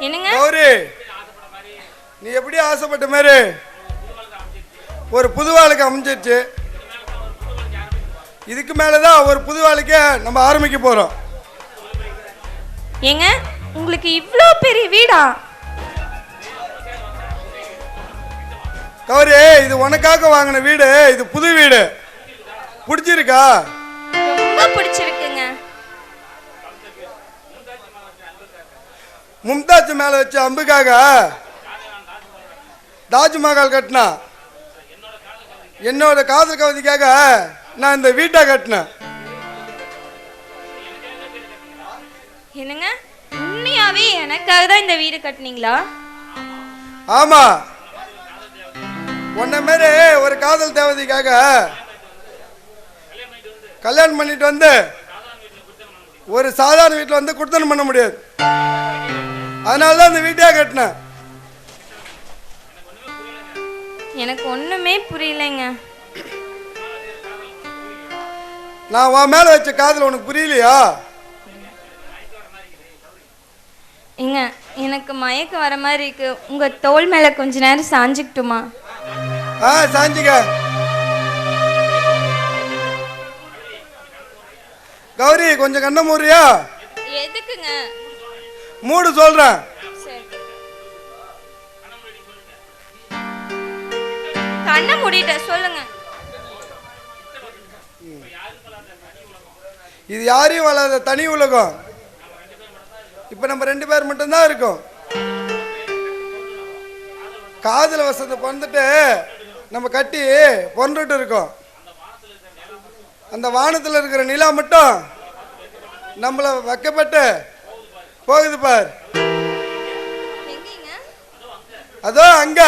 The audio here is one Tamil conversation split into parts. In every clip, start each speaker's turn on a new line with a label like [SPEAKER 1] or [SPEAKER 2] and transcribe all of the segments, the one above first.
[SPEAKER 1] என்னங்க
[SPEAKER 2] கௌரி, நீ எப்படி ஆசைப்பட்ட மாதிரி ஒரு புது வாழ்க்கை அமைஞ்சிருச்சு. இதுக்கு மேலதான் ஒரு புது வாழ்க்கை நம்ம ஆரம்பிக்க போறோம்.
[SPEAKER 1] ஏங்க உங்களுக்கு இவ்ளோ பெரிய வீடா?
[SPEAKER 2] கௌரி, இது உனக்காக வாங்கின வீடு. இது புது வீடு. பிடிச்சிருக்கா?
[SPEAKER 1] ரொம்ப பிடிச்சிருக்குங்க.
[SPEAKER 2] மும்தாஜ் மேல வச்ச அம்புக்காக தாஜ்மஹால் கட்டினா. என்னோட காதல் கவிதைக்காக நான் இந்த வீட்டை கட்டினேன்.
[SPEAKER 1] என்னங்க உண்மையாவே எனக்காக தான் இந்த வீடு கட்டினீங்களா?
[SPEAKER 2] ஆமா, உன்ன மாரி ஒரு காதல் தேவதைக்காக கல்யாணம் பண்ணிட்டு வந்து ஒரு சாதாரண வீட்டில் வந்து குடுத்தனம் பண்ண முடியாது. அதனால தான் இந்த வீட்டையே கட்டினேன்.
[SPEAKER 1] எனக்கு ஒண்ணுமே புரியலைங்க.
[SPEAKER 2] நான் உன் மேல வச்ச காதல் உனக்கு புரியலையா?
[SPEAKER 1] ஏங்க எனக்கு மயக்கம் வர மாதிரி இருக்கு. உங்க தோள் மேல கொஞ்ச நேரம் சாஞ்சிக்கிட்டுமா?
[SPEAKER 2] சாஞ்சிக்க. கௌரி, கொஞ்சம் கண்ண மூடுறியா?
[SPEAKER 1] எதுக்குங்க?
[SPEAKER 2] மூடு சொல்றேன்.
[SPEAKER 1] கண்ணை மூடிட்ட சொல்லுங்க.
[SPEAKER 2] இது யாரையும் வராத தனி உலகம். இப்ப நம்ம 2 பேர் மட்டும்தான் இருக்கோம். காதல் வசத்தை பிறந்துட்டு நம்ம கட்டி பொன்றுட்டு இருக்கோம். அந்த வானத்தில் இருக்கிற நிலா மட்டும் நம்மள வைக்கப்பட்டு போகுது பார். அதோ அங்க,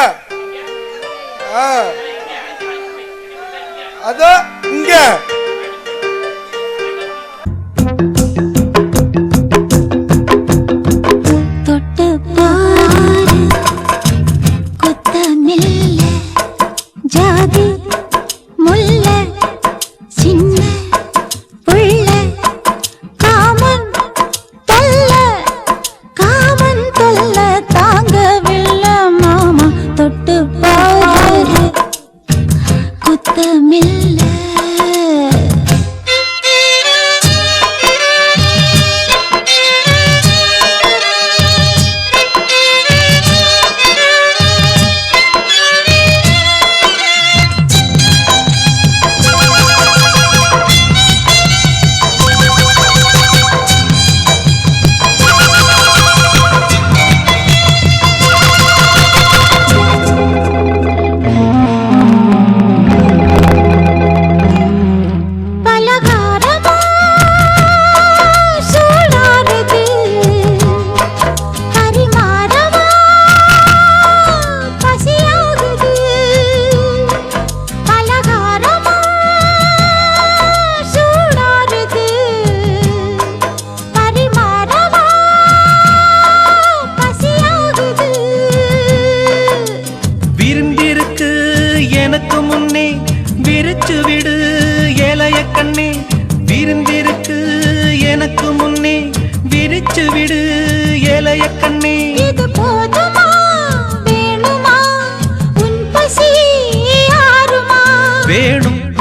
[SPEAKER 2] அதோ இங்க.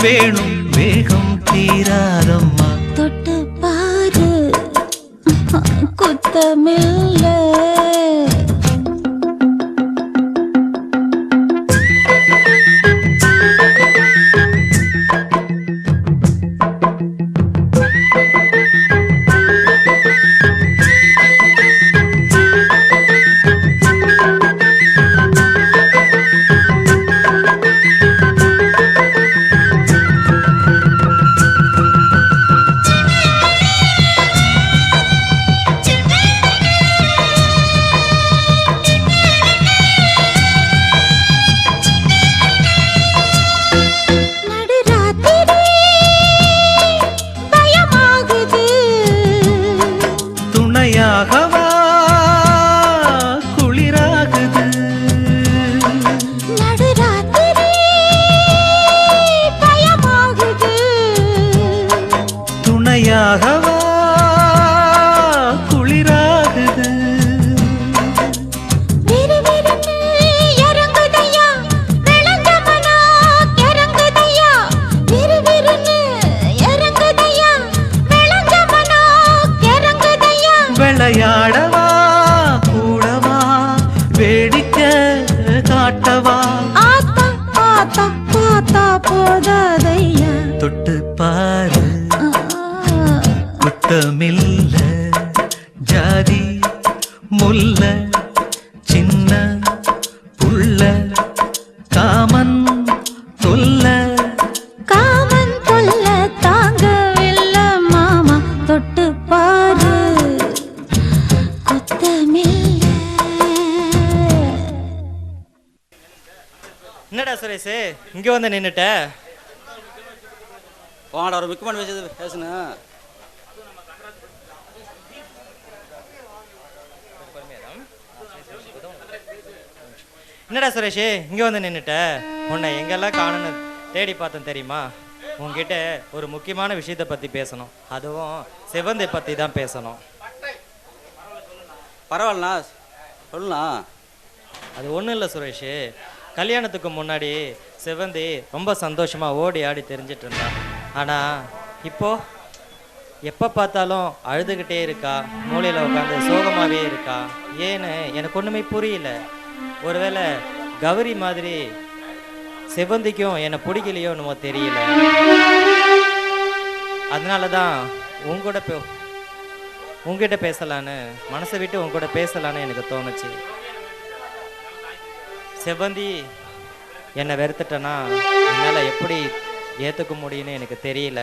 [SPEAKER 3] வேணும் வேகம் தீராதம்மா.
[SPEAKER 4] தொட்டு பாரு குத்தமில்ல.
[SPEAKER 3] விளையாடவா கூடவா வேடிக்கை காட்டவா
[SPEAKER 4] ஆத்தா ஆத்தா பார்த்தா போதாதையா
[SPEAKER 3] தொட்டு பாரு குத்தமில்ல ஜாதி முல்ல சின்ன புள்ள காமன் தொல்ல
[SPEAKER 4] காமன் தொல்ல தாங்கவில்ல மாமா தொட்டு பாரு குத்தமில்ல.
[SPEAKER 5] என்னடா சுரேஷ் இங்கே வந்து நின்றுட்ட?
[SPEAKER 6] போங்கடா, ஒரு முக்கியமான விஷயத்தை பேசணும்.
[SPEAKER 5] என்னடா சுரேஷ் இங்கே வந்து நின்றுட்ட? உன்னை எங்கெல்லாம் காணுன்னு தேடி பார்த்தேன் தெரியுமா? உன்கிட்ட ஒரு முக்கியமான விஷயத்தை பற்றி பேசணும், அதுவும் செவந்தை பற்றி தான் பேசணும்.
[SPEAKER 6] பரவாயில்லண்ணா, சொல்லுண்ணா.
[SPEAKER 5] அது ஒன்றும் இல்லை சுரேஷ், கல்யாணத்துக்கு முன்னாடி செவந்தி ரொம்ப சந்தோஷமாக ஓடி ஆடி தெரிஞ்சிட்டு இருந்தா. ஆனால் இப்போது எப்போ பார்த்தாலும் அழுதுகிட்டே இருக்கா, மூலையில் உட்காந்து சோகமாகவே இருக்கா. ஏன்னு எனக்கு ஒன்றுமே புரியல. ஒருவேளை கௌரி மாதிரி செவந்திக்கும் என்னை பிடிக்கலையோ என்னமோ தெரியல. அதனால தான் உங்ககிட்ட பேசலான்னு, மனசை விட்டு உங்ககிட்ட பேசலான்னு எனக்கு தோணுச்சு. செவந்தி என்னை வெறுத்துட்டேன்னா என்னால் எப்படி ஏற்றுக்க முடியும்னு எனக்கு தெரியல.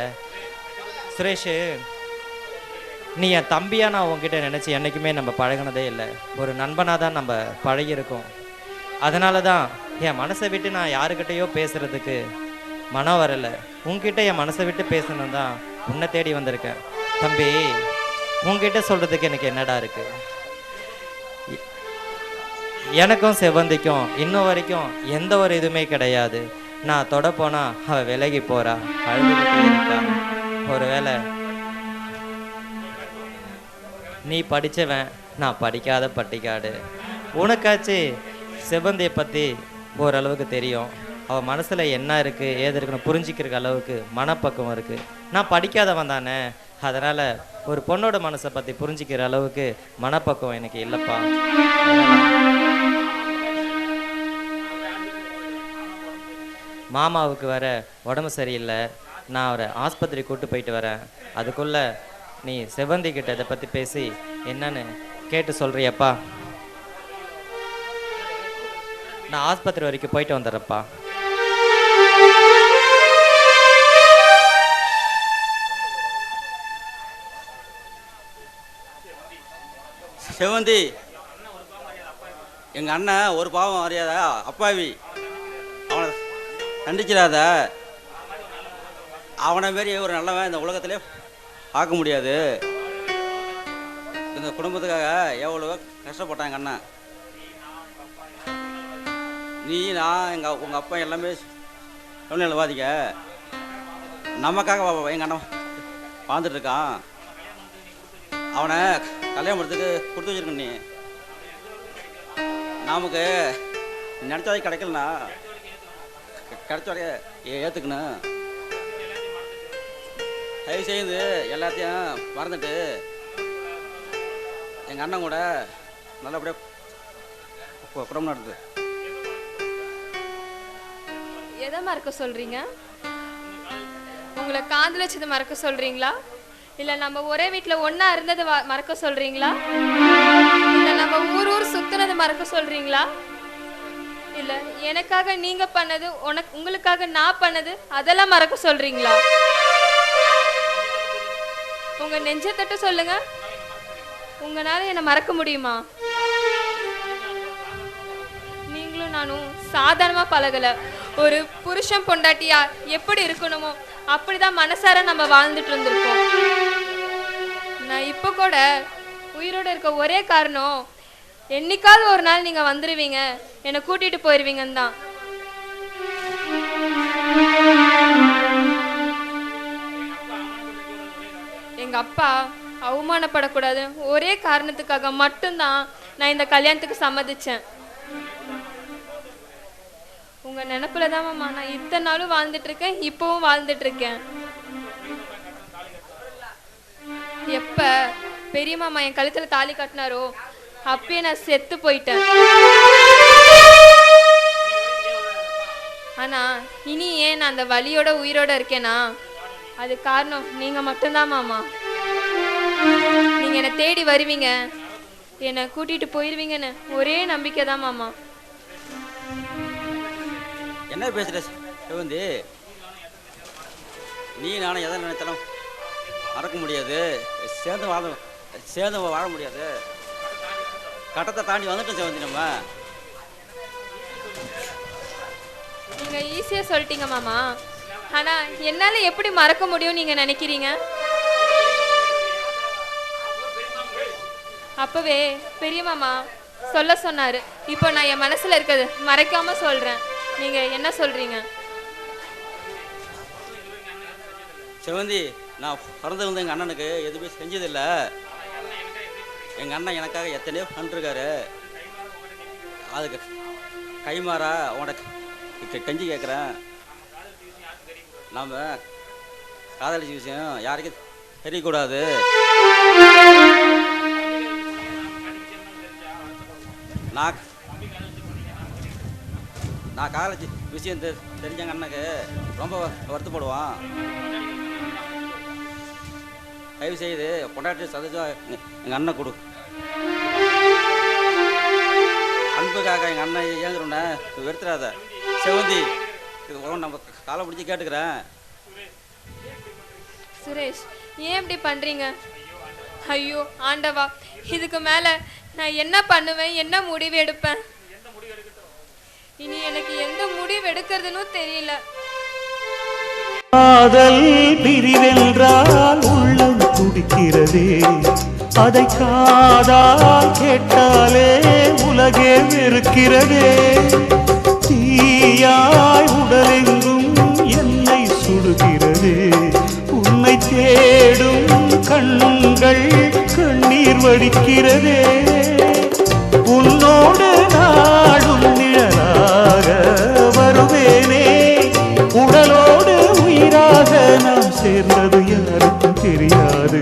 [SPEAKER 5] சுரேஷ், நீ என் தம்பியா நான் உங்ககிட்ட நினச்சி என்றைக்குமே நம்ம பழகினதே இல்லை. ஒரு நண்பனாக தான் நம்ம பழகியிருக்கோம். அதனால தான் என் மனசை விட்டு நான் யாருக்கிட்டேயோ பேசுகிறதுக்கு மனம் வரலை. உங்ககிட்ட என் மனசை விட்டு பேசணும் தான் உன்னை தேடி வந்திருக்கேன். தம்பி, உங்ககிட்ட சொல்கிறதுக்கு எனக்கு என்னடா இருக்குது? எனக்கும் செவந்திக்கும் இன்னும் வரைக்கும் எந்த ஒரு இதுவுமே கிடையாது. நான் தொட போனால் அவள் விலகி போகிறா, அழுதுகிட்டே இருக்கா. ஒருவேளை நீ படித்தவன், நான் படிக்காத பட்டிக்காடு. உனக்காச்சு செவந்தியை பற்றி ஓரளவுக்கு தெரியும். அவள் மனசில் என்ன இருக்குது ஏது இருக்குன்னு புரிஞ்சிக்கிற அளவுக்கு மனப்பக்குவம் இருக்குது. நான் படிக்காதவன் தானே, அதனால் ஒரு பொண்ணோட மனசை பற்றி புரிஞ்சிக்கிற அளவுக்கு மனப்பக்குவம் எனக்கு இல்லைப்பா. மாமாவுக்கு வர உடம்பு சரியில்லை, நான் அவரை ஆஸ்பத்திரி கூட்டு போயிட்டு வரேன். அதுக்குள்ளே நீ செவந்தி கிட்ட இதை பற்றி பேசி என்னன்னு கேட்டு சொல்கிறியப்பா? நான் ஆஸ்பத்திரி வரைக்கும் போயிட்டு வந்துடுறேன்ப்பா.
[SPEAKER 6] செவந்தி, எங்கள் அண்ணன் ஒரு பாவம் அறியாதா அப்பாவி, அவனை கண்டிச்சிடாத. அவனை மாரி ஒரு நல்லவன் இந்த உலகத்திலே பார்க்க முடியாது. இந்த குடும்பத்துக்காக எவ்வளவோ கஷ்டப்பட்டான் எங்கள் அண்ணன். நீ நான் உங்கள் அப்பா எல்லாமே சொன்ன வாதிக்க. நமக்காக எங்கள் அண்ணன் வாழ்ந்துட்டு இருக்கான். அவனை கல்யாணம் பண்ணுறதுக்கு கொடுத்து வச்சிருக்க. நீ நமக்கு நினச்சாதே கிடைக்கலண்ணா, கிடைச்சோடைய ஏற்றுக்கணும். தயவு செய்து எல்லாத்தையும் மறந்துட்டு எங்கள் அண்ணன் கூட நல்லபடியாக குடும்பம் நடக்குது.
[SPEAKER 1] எதை மறக்க சொல்றீங்க? உங்களை காதலிச்சது மறக்க சொல்றீங்களா? இல்ல நம்ம ஒரே வீட்டுல ஒண்ணா இருந்தது மறக்க சொல்றீங்களா? இல்ல நம்ம ஊர் சுத்தினது மறக்க சொல்றீங்களா? இல்ல எனக்காக நீங்க பண்ணது, உங்களுக்காக நான் பண்ணது, அதெல்லாம் மறக்க சொல்றீங்களா? உங்க நெஞ்ச தட்டு சொல்லுங்க, உங்களால என்ன மறக்க முடியுமா? நீங்களும் நானும் சாதாரணமா பழகல. ஒரு புருஷன் பொண்டாட்டியா எப்படி இருக்கணுமோ அப்படிதான் மனசார நம்ம வாழ்ந்துட்டு இருந்திருக்கோம். நான் இப்ப கூட உயிரோட இருக்க ஒரே காரணம், என்னைக்காவது ஒரு நாள் நீங்க வந்துருவீங்க, என்னை கூட்டிட்டு போயிருவீங்கன்னு தான். எங்க அப்பா அவமானப்படக்கூடாது ஒரே காரணத்துக்காக மட்டும்தான் நான் இந்த கல்யாணத்துக்கு சம்மதிச்சேன். உங்க நினைப்புல தான் மாமா நான் இத்தனை நாளும் வாழ்ந்துட்டு இருக்கேன், இப்பவும் வாழ்ந்துட்டு இருக்கேன். எப்ப பெரிய மாமா என் கழுத்துல தாலி கட்டினாரோ அப்பயே நான் செத்து போயிட்டேன். ஆனா இனி ஏன் நான் அந்த வலியோட உயிரோட இருக்கேனா, அது காரணம் நீங்க மட்டும்தான் மாமா. நீங்க என்னை தேடி வருவீங்க, என்னை கூட்டிட்டு போயிருவீங்கன்னு ஒரே நம்பிக்கை தான் மாமா.
[SPEAKER 6] என்ன பேசுகிற செவந்தி? நீ நானும் எதை நினைச்சாலும் மறக்க முடியாது, சேர்ந்து வாழ முடியாது. கட்டத்தை தாண்டி வந்துட்டோம் செவந்தி. நம்ம
[SPEAKER 1] நீங்க ஈஸியா சொல்லிட்டீங்க மாமா. ஆனா என்னால எப்படி மறக்க முடியும் நீங்க நினைக்கிறீங்க? அப்பவே பெரிய மாமா சொல்ல சொன்னாரு. இப்போ நான் என் மனசுல இருக்கிறது மறைக்காம சொல்றேன். நீங்க என்ன சொல்றீங்க?
[SPEAKER 6] செவந்தி, நான் பிறந்து வந்து எங்கள் அண்ணனுக்கு எதுவுமே செஞ்சதில்லை. எங்கள் அண்ணன் எனக்காக எத்தனையோ பண்ணிருக்காரு. அதுக்கு கைமாறா உனக்கு கெஞ்சி கேட்குறேன். நாம் காதலிச்ச விஷயம் யாருக்கும் தெரியக்கூடாது. நான் காதலிச்ச விஷயம் தெரிஞ்சங்க அண்ணனுக்கு ரொம்ப வருத்தப்படுவான். தயவு செய்து பொண்டாட்டி சதவீதம் எங்கள் அண்ணன் கொடு. அன்புக்காக எங்கள் அண்ணன் ஏங்குறோன்னே வெறுத்துறாத செவந்தி. நம்ம காலை பிடிச்சி கேட்டுக்கிறேன்.
[SPEAKER 1] சுரேஷ், ஏன் இப்படி பண்றீங்க? ஐயோ ஆண்டவா, இதுக்கு மேல நான் என்ன பண்ணுவேன், என்ன முடிவு எடுப்பேன்? இனி எனக்கு எந்த முடிவு எடுக்கிறதுன்னு தெரியல.
[SPEAKER 3] காதல் பிரிவென்றால் உள்ளம் துடிக்கிறதே, அதை காதால் கேட்டாலே உலகே வெறுக்கிறதே. தீயாய் உடலெங்கும் என்னை சுடுகிறதே, உன்னை தேடும் கண்கள் கண்ணீர் வடிக்கிறதே. உன்னோடு நாடும் நிழலாக வருவேனே, உடலோடு உயிராக நாம் சேர்ந்தது யாருக்கும் தெரியாது.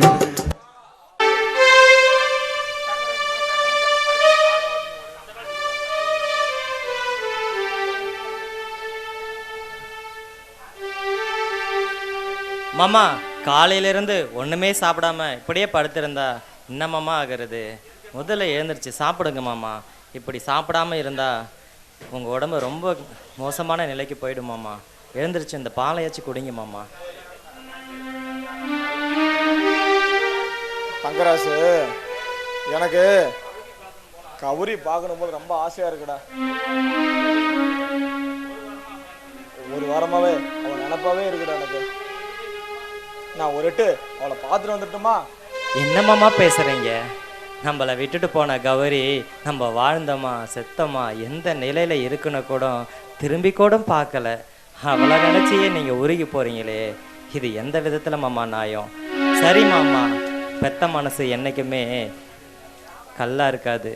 [SPEAKER 5] மாமா, காலையிலிருந்து ஒன்றுமே சாப்பிடாம இப்படியே படுத்திருந்தா என்ன மாமா ஆகிறது? முதல்ல எழுந்திரிச்சு சாப்பிடுங்க மாமா. இப்படி சாப்பிடாம இருந்தா உங்கள் உடம்பு ரொம்ப மோசமான நிலைக்கு போயிடும் மாமா. எழுந்திரிச்சு இந்த பாலையாச்சு குடிங்க மாமா.
[SPEAKER 7] தங்கராசு, எனக்கு கௌரி பார்க்கணும் போது ரொம்ப ஆசையா இருக்குடா. ஒரு வாரமாவே அவன் நினப்பாவே இருக்குடா எனக்கு. நான் ஒரு எட்டு அவளை பார்த்துட்டு வந்துட்டுமா?
[SPEAKER 5] என்ன மாமா பேசுறீங்க? நம்மளை விட்டுட்டு போன கௌரி நம்ம வாழ்ந்தோமா செத்தோமா எந்த நிலையில இருக்குன்னு கூட திரும்பி கூட பார்க்கல. அவளை நினைச்சியே நீங்க உருகி போறீங்களே, இது எந்த விதத்துல மாமா நியாயம்? சரி மாமா, பெத்த மனசு என்னைக்குமே கல்லா இருக்காது.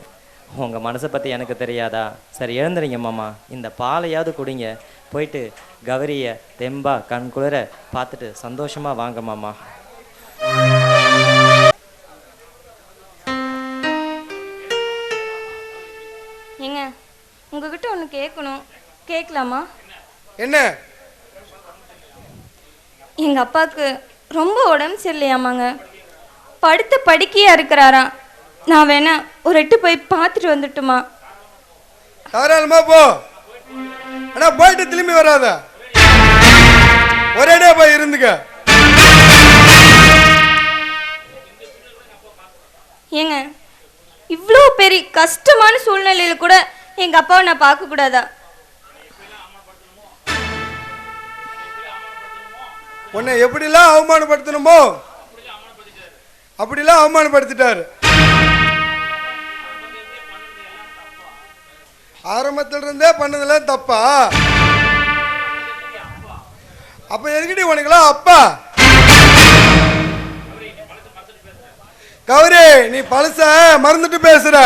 [SPEAKER 5] உங்க மனசை பத்தி எனக்கு தெரியாதா? சரி எழுந்துறீங்க மாமா, இந்த பாலையாவது குடிங்க. போயிட்டு கௌரிய தெம்பா கண் குளிர பார்த்துட்டு சந்தோஷமா வாங்க மாமா.
[SPEAKER 8] ஏங்க, உங்ககிட்ட ஒன்று கேட்கணும், கேட்கலாமா?
[SPEAKER 2] என்ன?
[SPEAKER 8] எங்கள் அப்பாவுக்கு ரொம்ப உடம்பு சரியில்லையாமாங்க, படுத்த படுக்கையா இருக்கிறாராம். நான் வேணா ஒரு எட்டு போய் பார்த்துட்டு வந்துட்டுமா?
[SPEAKER 2] தாராளமா போ. ஆனா போயிட்டு திரும்பி வராத, ஒரேடே போய் இருந்துக்க.
[SPEAKER 8] ஏங்க, இவ்வளோ பெரிய கஷ்டமான சூழ்நிலையில கூட எங்கள் அப்பாவை நான் பார்க்கக்கூடாதா?
[SPEAKER 2] உன்னை எப்படிலாம் அவமானப்படுத்தணுமோ அப்படிலாம் அவமானப்படுத்திட்டாரு. ஆரம்பத்துல இருந்தே பண்ணதுல தப்பா? அப்ப எதுக்கிட்டி உனக்குலாம் அப்பா? கௌரி, நீ பழச மறந்துட்டு பேசுற.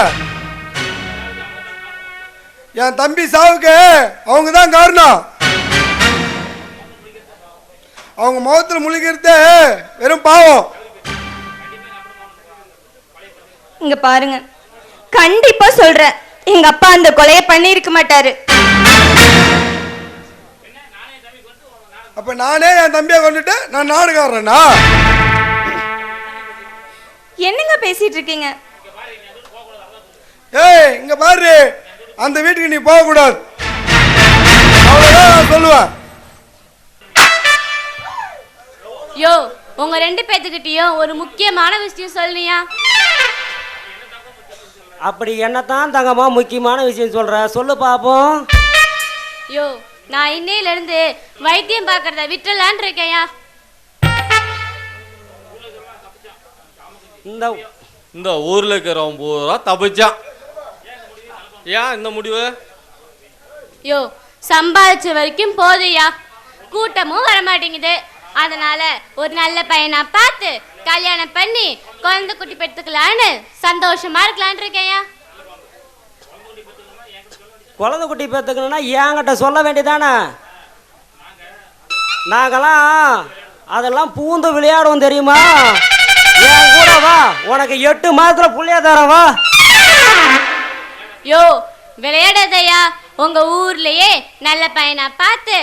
[SPEAKER 2] என் தம்பி சாவுக்கு அவங்க தான் காரணம். அவங்க முகத்தில் முழுகிறது வெறும் பாவம்.
[SPEAKER 8] இங்க பாருங்க, கண்டிப்பா சொல்றேன், எங்க அப்பா அந்த கொலையை பண்ணியிருக்க மாட்டாரு.
[SPEAKER 2] அப்ப நானே என் தம்பியை கொண்டுட்டு நான் நாடுகாரனா?
[SPEAKER 8] என்னங்க பேசிட்டு இருக்கீங்க?
[SPEAKER 2] ஏய் இங்க பாரு, அந்த வீட்டுக்கு நீ போக கூடாது, அவ்வளவுதான் நான் சொல்லுவேன்.
[SPEAKER 9] யோ, உங்க 2 பேத்துக்கிட்டயும் ஒரு முக்கியமான விஷயம் சொல்லியா?
[SPEAKER 10] அப்படி என்னத்தான் தங்கம்மா முக்கியமான விஷயம் சொல்ற, சொல்லு பாப்போம்.
[SPEAKER 9] யோ, நான் இன்னையில இருந்து வைத்தியம் பார்க்கறத விட்டுலான் இருக்கேயா.
[SPEAKER 11] இந்த ஊர்ல இருக்கிறவன் பூரா தப்பிச்சான். ஏன் இந்த முடிவு?
[SPEAKER 9] யோ, சம்பாதிச்ச வரைக்கும் போதையா, கூட்டமும் வரமாட்டேங்குது. அதனால ஒரு நல்ல பையனா பார்த்து கல்யாணம் பண்ணி குழந்தை குட்டி பெற்றுக்கலான்னு சந்தோஷமா இருக்கலான் இருக்கேயா.
[SPEAKER 10] குழந்தை குட்டி பெற்றுக்கணும்னா என்கிட்ட சொல்ல வேண்டியதானே? நாங்கெல்லாம் அதெல்லாம் பூந்து விளையாடுவோம் தெரியுமா? என் கூட வா, உனக்கு 8 மாதத்துல புள்ளைய தரேன் வா.
[SPEAKER 9] யோ, விளையாடாதயா, உங்க ஊர்லயே நல்ல பையனா பார்த்து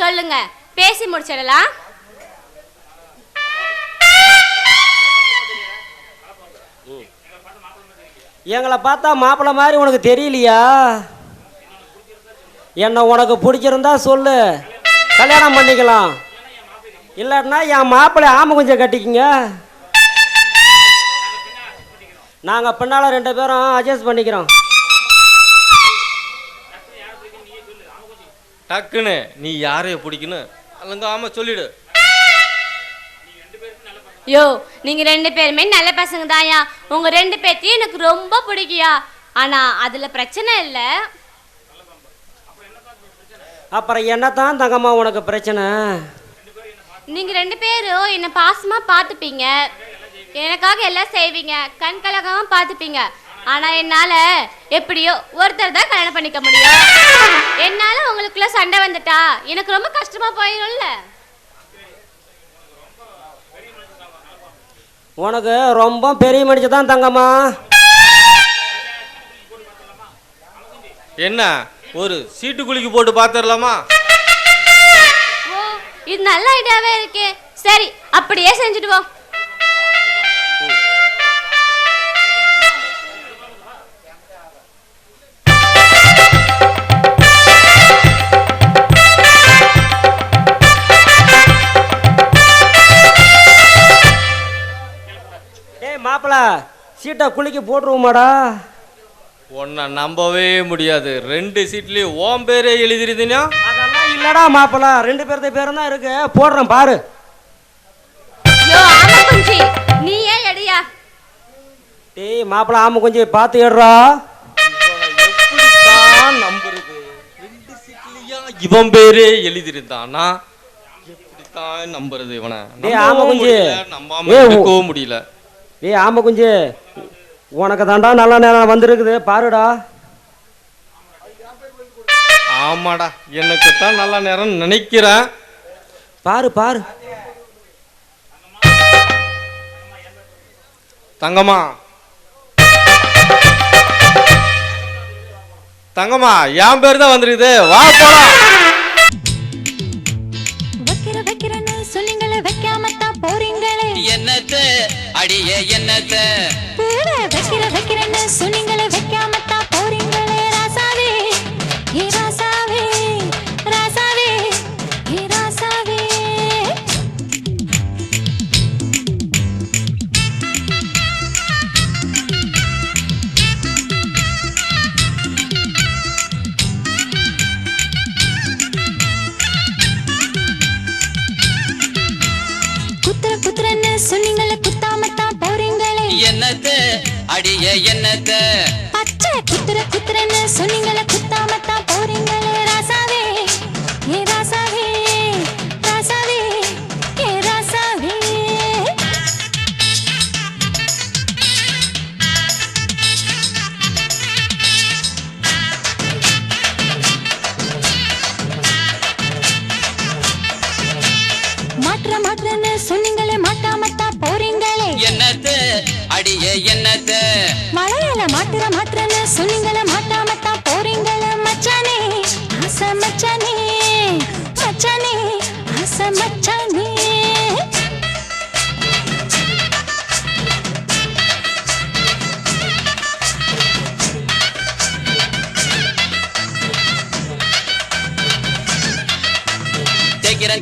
[SPEAKER 9] சொல்லுங்க, பேசி முடிச்சிடலாம்.
[SPEAKER 10] எங்களை பார்த்தா மாப்பிள்ளை மாதிரி உனக்கு தெரியலையா? என்ன உனக்கு பிடிச்சிருந்தா சொல்லு, கல்யாணம் பண்ணிக்கலாம். இல்லைன்னா என் மாப்பிள்ளை ஆமை கொஞ்சம் கட்டிக்குங்க. நாங்கள் பின்னால 2 பேரும் அட்ஜஸ்ட் பண்ணிக்கிறோம்.
[SPEAKER 11] டக்குன்னு நீ யாரைய பிடிக்கணும் அல்லங்க ஆமா சொல்லிடு.
[SPEAKER 9] யோ, நீங்க 2 பேருமே நல்ல பசங்க தான்யா. உங்க 2 பேத்தையும் எனக்கு ரொம்ப பிடிக்கியா. ஆனா அதுல பிரச்சனை இல்ல.
[SPEAKER 10] அப்புறம் என்னத்தான் தங்கம்மா உனக்கு பிரச்சனை?
[SPEAKER 9] நீங்க 2 பேரும் என்ன பாசமா பார்த்துப்பீங்க, எனக்காக எல்லாம் செய்வீங்க, கண் கலகாம பார்த்துப்பீங்க. ஆனா என்னால எப்படியோ ஒருத்தர் தான் கல்யாணம் பண்ணிக்க முடியும். என்னால உங்களுக்குள்ள சண்டை வந்துட்டா எனக்கு ரொம்ப கஷ்டமா போயிரும்ல.
[SPEAKER 10] உனக்கு ரொம்ப பெரிய மனுஷன் தான் தங்கம்மா.
[SPEAKER 11] என்ன ஒரு சீட்டு குலுக்கி போட்டு பார்த்துடலாமா?
[SPEAKER 9] ஓ, இது நல்ல ஐடியாவே இருக்கே. சரி, அப்படியே செஞ்சுட்டு வா.
[SPEAKER 10] மாப்பிள்ள சீட்டை குலுக்கி போட்டுருவோமாடா?
[SPEAKER 11] உன்னை நம்பவே முடியாது. 2 சீட்லயும் ஓம் பேரே எழுதிருந்தீனா?
[SPEAKER 10] அதெல்லாம் இல்லடா மாப்பிள்ள, 2 பேர்த்த பேரும் தான் இருக்கு, போடுறேன் பாரு.
[SPEAKER 9] யோ, ஆமா குஞ்சி, நீ ஏன் எடியா?
[SPEAKER 10] டேய் மாப்பிள்ள, ஆமா கொஞ்சம் பார்த்து ஏடுறா.
[SPEAKER 11] எப்படித்தான் நம்புறது? 2 சீட்லயா இவன் பேரே எழுதிருந்தானா? எப்படித்தான் நம்புறது இவனை?
[SPEAKER 10] டேய் ஆமா குஞ்சி,
[SPEAKER 11] நம்பாம இருக்கவும் முடியல.
[SPEAKER 10] ஏய் ஆமா குஞ்சு, உனக்கு தாண்டா நல்ல நேரம் வந்திருக்குது பாருடா.
[SPEAKER 11] ஆமாடா, எனக்கு தான் நல்ல நேரம் நினைக்கிறேன்.
[SPEAKER 10] பாரு பாரு.
[SPEAKER 11] தங்கம்மா தங்கம்மா, என் பேர் தான் வந்துருக்குது, வா போலாம்.
[SPEAKER 4] வைக்கிறேன்னு சொன்னீங்களே, வைக்காமத்தான் போறீங்களே.
[SPEAKER 12] என்னத்த அடியே என்னத்த
[SPEAKER 4] வைக்கிறேன்னு சொன்னீங்களே, வைக்காமத்தான் போறீங்களே. ராசாவே ஏ ராசாவே, ராசாவே ஏ ராசாவே. குத்துறன்னு சொன்னீங்களே, குத்தாமத்தான் போறீங்களே.
[SPEAKER 12] என்னத்த அடியே என்னத்த
[SPEAKER 4] பச்சை குத்துறன்னு சொன்னீங்களே, குத்தாமத்தான் போறீங்களே. ராசாவே ஏ ராசாவே, ராசாவே ஏ ராசாவே. மாற்றன்னு சொன்னீங்களே, மாட்டாமத்தான் போறீங்களே.
[SPEAKER 12] என்னத்த அடியே என்னத்த
[SPEAKER 4] மலையில மாட்டுறன்னு சொன்னீங்கள மாட்டாமத்தான் போறீங்கள மச்சானே ஆசை மச்சானே மச்சானே ஆசை மச்சானே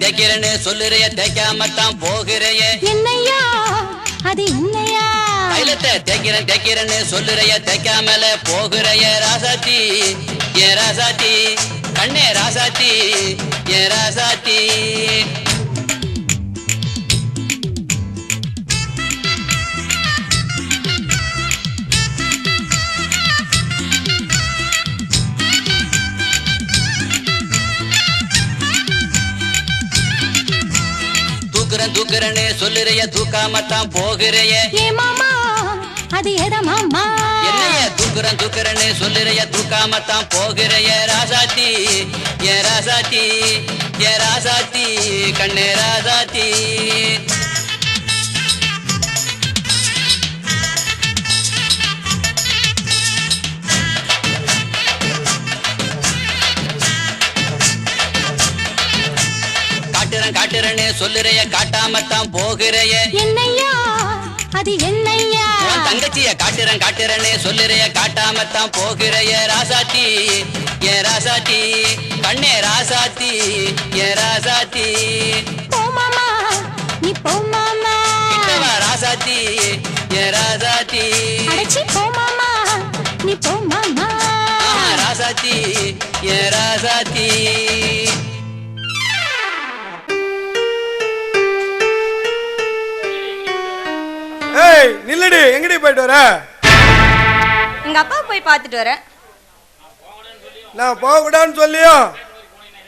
[SPEAKER 12] தைக்கிறேன்னு சொல்லுறைய தைக்காமத்தான் போகிறைய
[SPEAKER 4] என்னையா அது என்னையா
[SPEAKER 12] தைலத்தை தைக்கிறேன்னு சொல்லுறைய தைக்காமல போகிறைய ராசாத்தி ஏ ராசாத்தி கண்ணே ராசாத்தி ஏ ராசாத்தி தூக்குறேன்னு சொல்லுறைய தூக்காமத்தான் போகிறைய
[SPEAKER 4] ஏ மாமா அது எத மாமா
[SPEAKER 12] என்னைய தூக்குறேன்னு சொல்லுறைய தூக்காமத்தான் போகிறைய ராசாத்தி ஏ ராசாத்தி ஏ ராசாத்தி கண்ணே ராசாத்தி காட்டுறேன்னு சொல்லுறைய காட்டாமத்தான் போகிறைய
[SPEAKER 4] என்னையா அது என்னையா
[SPEAKER 12] தங்கச்சிய காட்டுறேன்னு சொல்லுறைய காட்டாமத்தான் போகிறைய ராசாத்தி ஏ ராசாத்தி கண்ணே ராசாத்தி ஏ ராசாத்தி
[SPEAKER 4] போ மாமா நீ போ மாமா
[SPEAKER 12] கிட்டவா ராசாத்தி ஏ ராசாத்தி
[SPEAKER 4] அடச்சி போ மாமா நீ போ மாமா
[SPEAKER 12] ராசாத்தி ஏ ராசாத்தி
[SPEAKER 2] ஏய் நில்லடி, எங்கடி போயிட்டு வர?
[SPEAKER 8] எங்க அப்பா போய் பார்த்துட்டு வரேன்.
[SPEAKER 2] நான் போகக்கூடாதுன்னு சொல்லியும்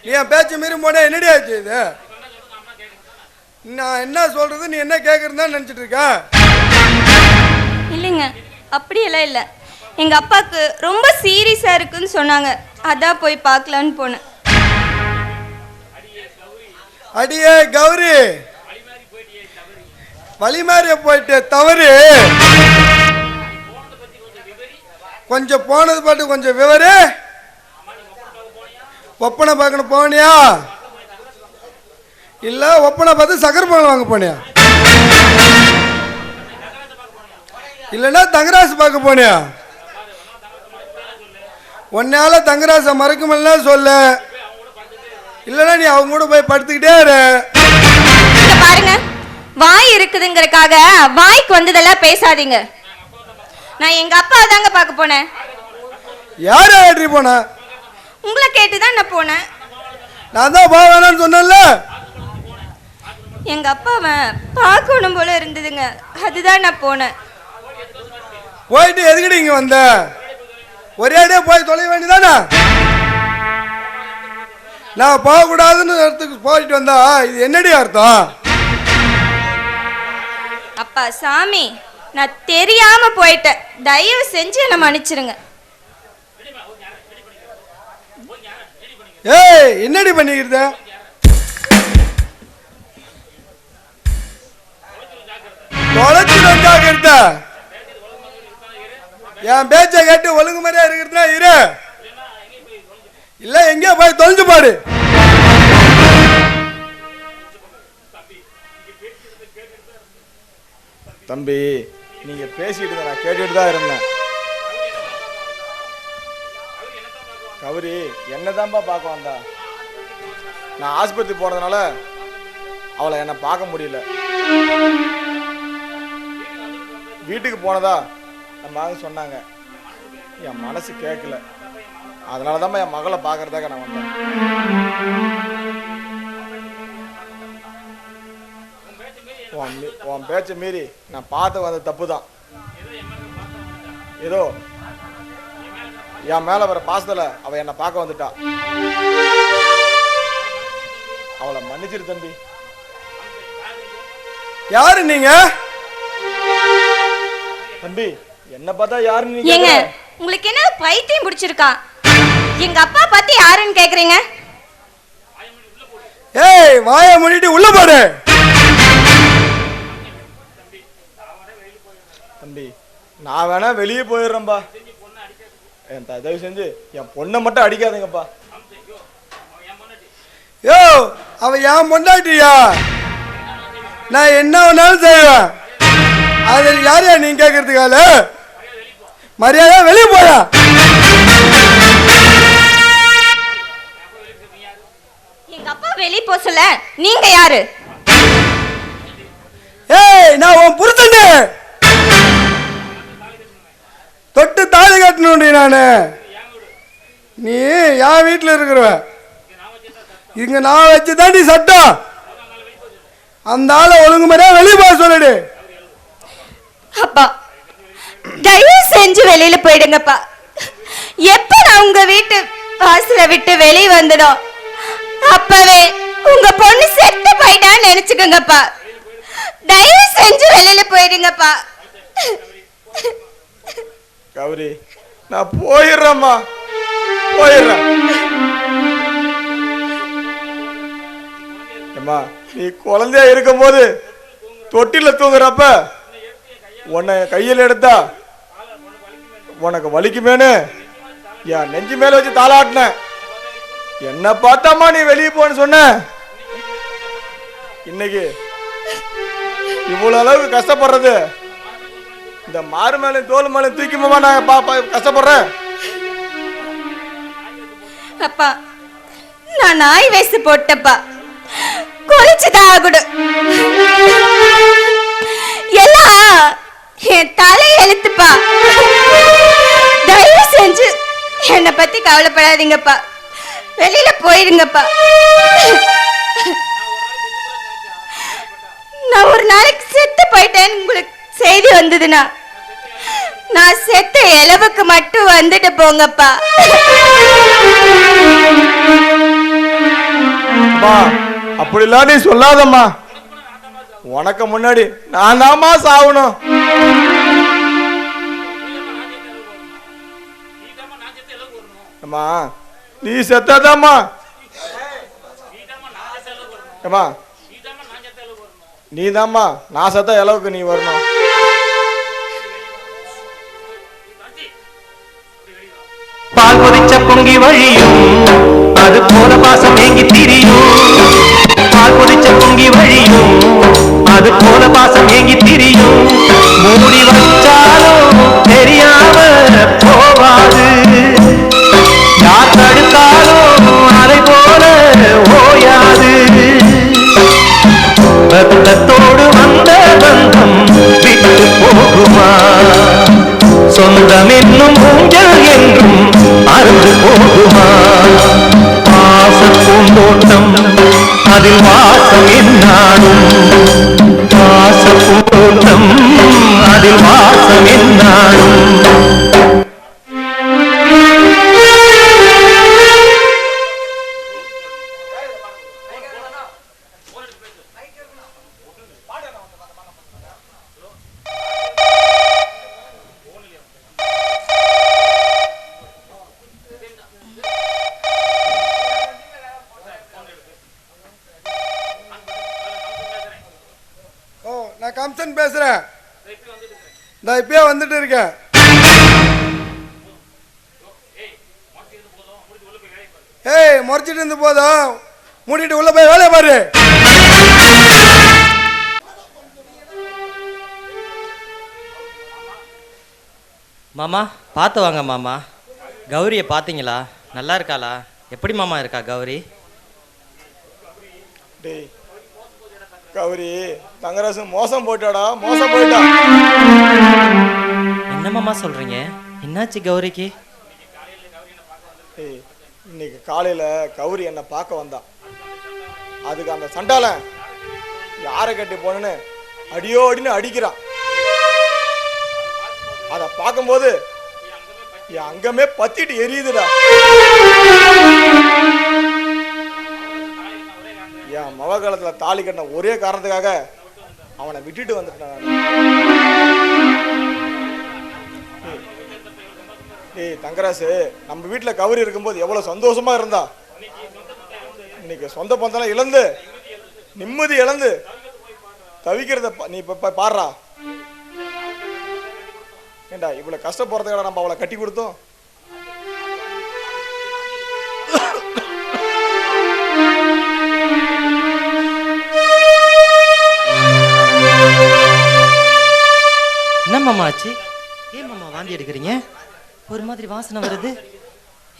[SPEAKER 2] நீ என் பேச்சு மீறி போனே என்னடி ஆச்சு இது? நான் என்ன சொல்றது நீ என்ன கேட்கறதுன்னு நினைச்சிட்டு இருக்க?
[SPEAKER 8] இல்லைங்க, அப்படியெல்லாம் இல்லை. எங்க அப்பாவுக்கு ரொம்ப சீரியஸா இருக்குன்னு சொன்னாங்க, அதான் போய் பார்க்கலான்னு போனேன்.
[SPEAKER 2] அடியே கௌரி, வழிமாறிய போயிட்டு தவறு. கொஞ்சம் போனது பாட்டு கொஞ்சம் விவரு. ஒப்பனை பார்க்கணும் போனியா இல்ல ஒப்பனை பார்த்து சக்கரை பழம் வாங்க போனியா இல்லைன்னா தங்கராசு பார்க்க போனியா? உன்னால தங்கராசை மறக்குமில்ல சொல்லு, இல்லைன்னா நீ அவங்க கூட போய் படுத்துக்கிட்டே இரு.
[SPEAKER 8] பாருங்க, வாய் இருக்குதுங்கிறதுக்காக வாய்க்கு வந்ததெல்லாம் பேசாதீங்க. நான் எங்க அப்பா தாங்க பார்க்க போனேன்.
[SPEAKER 2] யார ஏற்றி போன?
[SPEAKER 8] உங்களை கேட்டுதான் நான் போனேன்.
[SPEAKER 2] நான் தான் போக வேணாம்னு சொன்னேன்ல.
[SPEAKER 8] எங்க அப்பாவை பார்க்கணும் போல இருந்ததுங்க, அதுதான் நான் போனேன்.
[SPEAKER 2] போயிட்டு எதுக்கிட்டு இங்க வந்த? ஒரே அடியே போய் தொலை வேண்டியதானே? நான் போகக்கூடாதுன்னு இடத்துக்கு போயிட்டு வந்தா இது என்னடி அர்த்தம்?
[SPEAKER 8] அப்பா சாமி, நான் தெரியாம போயிட்டேன், தயவு செஞ்சு என்ன மன்னிச்சிருங்க.
[SPEAKER 2] ஏய், என்னடி பண்ணிக்கிட்ட? தொலைச்சிருந்தாக இருந்த என் பேச்சை கேட்டு ஒழுங்கு மாதிரியா இருக்கிறதா இரு, இல்ல எங்கேயோ போய் தொலைஞ்சு பாடு.
[SPEAKER 7] தம்பி, நீங்க பேசிட்டு நான் கேட்டுட்டு தான் இருந்தேன். கௌரி என்னதான்பா பார்க்க வந்தா? நான் ஆஸ்பத்திரி போனதுனால அவளை என்னை பார்க்க முடியல. வீட்டுக்கு போனதா நம்ம சொன்னாங்க, என் மனசு கேட்கல. அதனால தான் என் மகளை பார்க்கறதாக நான் வந்தேன். உன் பேச்சை மீறி நான் பார்த்து வந்த தப்பு தான். ஏதோ என் மேல வர பாசத்துல அவ என்னை பார்க்க வந்துட்டா. அவளை மன்னிச்சிரு தம்பி.
[SPEAKER 2] யாரு நீங்க?
[SPEAKER 7] தம்பி, என்ன பார்த்தா யாருன்னு நீங்க?
[SPEAKER 8] ஏங்க, உங்களுக்கு என்ன பைத்தியம் பிடிச்சிருக்கா? எங்க அப்பா பத்தி யாருன்னு கேக்குறீங்க?
[SPEAKER 2] ஏய், வாயை மூடிட்டு உள்ள போடு.
[SPEAKER 7] தம்பி நான் வேணா வெளியே போயிடுறேன்பா. என் தயவு செஞ்சு என் பொண்ணை மட்டும் அடிக்காதீங்கப்பா.
[SPEAKER 2] யோ அவ ஏன் பொண்டாட்டியா? நான் என்ன வேணாலும் செய்வேன். அது யாரையா நீங்க கேட்கறதுக்கால? மரியாதை வெளியே போயா.
[SPEAKER 8] எங்க அப்பா வெளியே போ சொல்ல நீங்க யாரு?
[SPEAKER 2] ஏய் நான் உன் புருஷனே. தொட்டு தாலி கட்டணும்டி நானு. நீ என் வீட்டில் இருக்கிறவ. இங்க நான் வச்சு தாண்டி சட்டம். அந்த ஆளை ஒழுங்கு மாதிரியா வெளியே போக சொல்லுடு.
[SPEAKER 8] அப்பா தயவு செஞ்சு வெளியில போயிடுங்கப்பா. எப்ப நான் உங்க வீட்டு வாசலை விட்டு வெளியே வந்துடும் அப்பவே உங்க பொண்ணு செத்து போயிட்டான்னு நினைச்சுக்கோங்கப்பா. தயவு செஞ்சு வெளியில போயிடுங்கப்பா.
[SPEAKER 7] கௌரி நான் போயிடுறேம்மா, போயிடுறேன். அம்மா நீ குழந்தையா இருக்கும் போது தொட்டில தூங்குறப்ப உன்னை கையில் எடுத்தா உனக்கு வலிக்குமேனு என் நெஞ்சு மேல வச்சு தாளாட்டின. என்ன பார்த்தாமா நீ வெளியே போன்னு சொன்ன. இன்னைக்கு இவ்வளவு அளவுக்கு கஷ்டப்படுறது இந்த மாறு மேலும் தோல் மேலும் தூக்கிமா நான் கஷ்டப்படுறேன்.
[SPEAKER 8] அப்பா நான் நாய் வயசு போட்டப்பா, குளிச்சுதான் ஆகணும். எல்லாம் என் தலை எழுத்துப்பா. தயவு செஞ்சு என்னை பத்தி கவலைப்படாதீங்கப்பா. வெளியில போயிருங்கப்பா. நான் ஒரு நாளைக்கு செத்து போயிட்டேன்னு உங்களுக்கு செய்தி வந்ததுன்னா நான் செத்த இளவுக்கு மட்டும் வந்துட்டு போங்கப்பா.
[SPEAKER 7] அப்படிலாம் நீ சொல்லாதம்மா. உனக்கு முன்னாடி நான் தாம்மா சாவணும். அம்மா நீ செத்தாதாம்மா. அம்மா நீ தாம்மா நான் செத்த அளவுக்கு நீ வரணும்.
[SPEAKER 3] பால் கொதிச்ச பொங்கி வழியும் அது போல பாசம் ஏங்கி திரியும். பால் கொதிச்ச பொங்கி வழியும் அது போல பாசம் ஏங்கி திரியும். மூடி வச்சாலும் தெரியாம போவாது. யார் தடுத்தாலும் அதை போல ஓயாது. ரத்தத்தோடு வந்த பந்தம் விட்டு போகுமா? சொந்தம் என்னும் ஊஞ்சல் என்றும் அறுந்து போகுமா? பாச பூந்தோட்டம் அதில் வாசம் என்னாடும். பாச பூந்தோட்டம் அதில் வாசம் என்னாடும்.
[SPEAKER 2] நான் கம்சன் பேசுறேன். நான் இப்பயே வந்துட்டு இருக்கேன். ஏய் முறைச்சிட்டு இருந்து போதும், மூடிட்டு உள்ள போய் வேலையை பாரு.
[SPEAKER 5] மாமா பார்த்து வாங்க மாமா. கௌரியை பார்த்தீங்களா? நல்லா இருக்காளா? எப்படி மாமா இருக்கா கௌரி?
[SPEAKER 7] டேய் கௌரி தங்கராசு மோசம் போயிட்டாடா, மோசம் போயிட்டா.
[SPEAKER 5] என்ன மாமா சொல்றீங்க? என்னாச்சு கௌரிக்கு?
[SPEAKER 7] டேய் இன்னைக்கு காலையில கௌரி என்னை பார்க்க வந்தா. அதுக்கு அந்த சண்டாளன் யாரை கட்டி போனேன்னு அடியோ அடின்னு அடிக்கிறான். அதை பார்க்கும்போது என் அங்கமே பத்திட்டு எரியுதுடா. என் மவ காலத்துல தாலி கட்டின ஒரே காரணத்துக்காக அவனை விட்டுட்டு வந்துட்டான். டேய் தங்கராசு, நம்ம வீட்டுல கௌரி இருக்கும்போது எவ்வளவு சந்தோஷமா இருந்தா. இன்னைக்கு சொந்த பந்தெல்லாம் இழந்து நிம்மதி இழந்து தவிக்கிறத நீ இப்ப பாடுறா. ஏண்டா இவ்வளவு கஷ்டப்படுறதுக்காக நம்ம அவளை கட்டி கொடுத்தோம்.
[SPEAKER 5] என்ன மாமா ஆச்சு? ஏன் மாமா வாந்தி எடுக்கிறீங்க? ஒரு மாதிரி வாசனை வருது.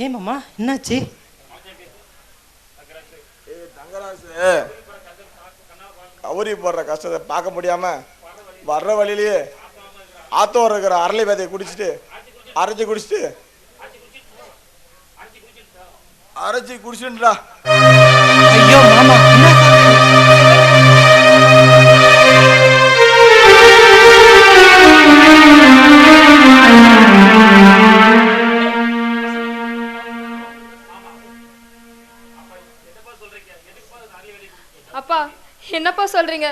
[SPEAKER 5] ஏன் மாமா என்னாச்சு?
[SPEAKER 7] கௌரி போடுற கஷ்டத்தை பார்க்க முடியாம வர்ற வழியிலேயே ஆத்தோர் இருக்கிற அரளி விதையை குடிச்சிட்டு அரைச்சி குடிச்சுட்டா.
[SPEAKER 5] ஐயோ மாமா
[SPEAKER 1] அப்பா என்னப்பா சொல்றீங்க?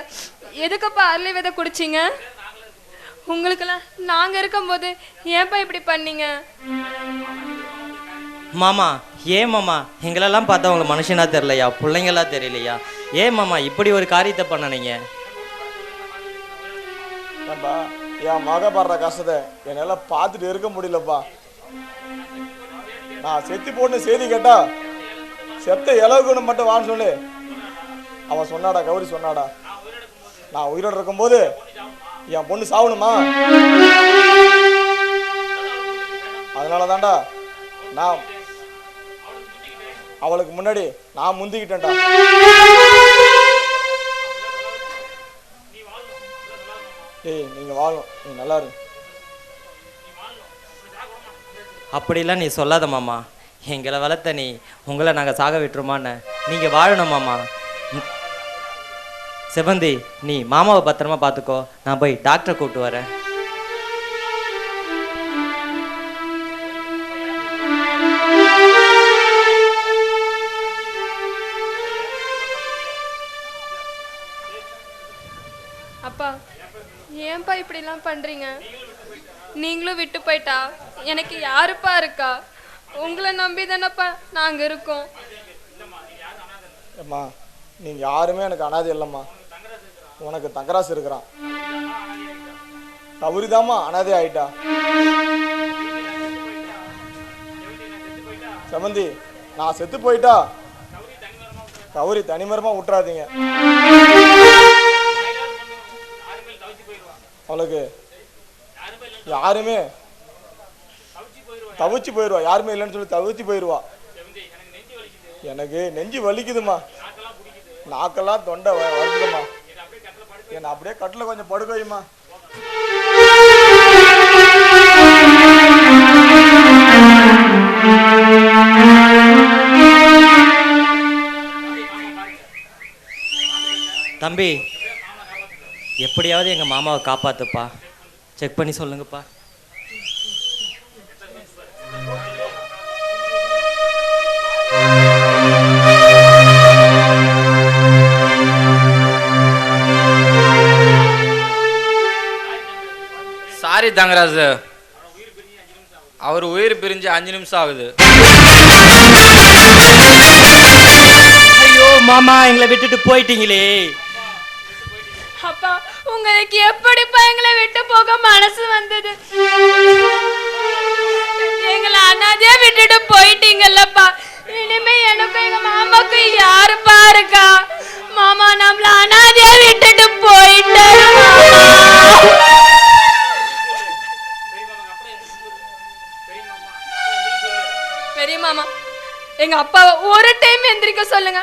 [SPEAKER 1] எதுக்குப்பா அரளி விதை குடிச்சிங்க? உங்களுக்கெல்லாம் நாங்க இருக்கும்போது ஏன்பா இப்படி பண்ணீங்க?
[SPEAKER 5] மாமா ஏன் மாமா எங்களெல்லாம் பார்த்தா உங்களுக்கு மனுஷனா தெரியலையா, பிள்ளைங்களா தெரியலையா? ஏன் மாமா இப்படி ஒரு காரியத்தை பண்ணனீங்க?
[SPEAKER 7] ஏன்பா என் மக படுற கஷ்டத்தை என்னால பார்த்துட்டு இருக்க முடியலப்பா. நான் செத்து போட்டு செய்தி கேட்டா செத்த இலவுக்குன்னு மட்டும் வான்னு சொல்லு அவன் சொன்னாடா. கௌரி சொன்னாடா, நான் உயிரோடு இருக்கும்போது என் பொண்ணு சாவணுமா? அதனால தான்டா நான் அவளுக்கு முன்னாடி நான் முந்திக்கிட்டேன்டா. ஏய் நீங்க வாழணும், நீ நல்லா இரு.
[SPEAKER 5] அப்படிலாம் நீ சொல்லாத மாமா. எங்களை வளர்த்த நீ உங்களை நாங்கள் சாக விட்டுருமான்னு. நீங்கள் வாழணும் மாமா. செவந்தி நீ மாமாவை பத்திரமா பார்த்துக்கோ, நான் போய் டாக்டரை கூப்பிட்டு வரேன்.
[SPEAKER 1] அப்பா ஏன்பா இப்படிலாம் பண்றீங்க? நீங்களும் விட்டு போயிட்டா எனக்கு யாருப்பா இருக்கா? உங்களை நம்பி தானப்பா நாங்க இருக்கோம்.
[SPEAKER 7] அம்மா நீங்க யாருமே எனக்கு அனாதை இல்லைம்மா. உனக்கு தங்கராசு இருக்கிறான். கௌரிதாம்மா அனாதை ஆயிட்டா. செமந்தி நான் செத்து போயிட்டா கௌரி தனிமரமா விட்டுறாதீங்க. அவளுக்கு யாருமே தவிச்சு போயிடுவா. யாருமே இல்லைன்னு சொல்லி தவிச்சு போயிடுவா. எனக்கு நெஞ்சு வலிக்குதுமா, நாக்கெல்லாம் தொண்டை வருதுமா. என்னை அப்படியே கட்டில் கொஞ்சம் படுக்க வைமா.
[SPEAKER 5] தம்பி எப்படியாவது எங்கள் மாமாவை காப்பாற்றுப்பா. செக் பண்ணி சொல்லுங்கப்பா.
[SPEAKER 13] சாரி தங்கராஜ், அவர் உயிர் பிரிஞ்சு 5 நிமிஷம் ஆகுது.
[SPEAKER 5] ஐயோ மாமா எங்களை விட்டுட்டு போயிட்டீங்களே.
[SPEAKER 1] அப்பா உங்களுக்கு எப்படிப்பா எங்களை விட்டு போக மனசு வந்தது? எங்களை அனாதையா விட்டுட்டு போயிட்டீங்கல்லப்பா. இனிமே எனக்கும் எங்க மாமாக்கும் யாருப்பா இருக்கா? மாமா நம்மள அனாதையா விட்டுட்டு போயிட்டாரு. பெரிய மாமா எங்க அப்பாவை ஒரு டைம் எந்திரிக்க சொல்லுங்க.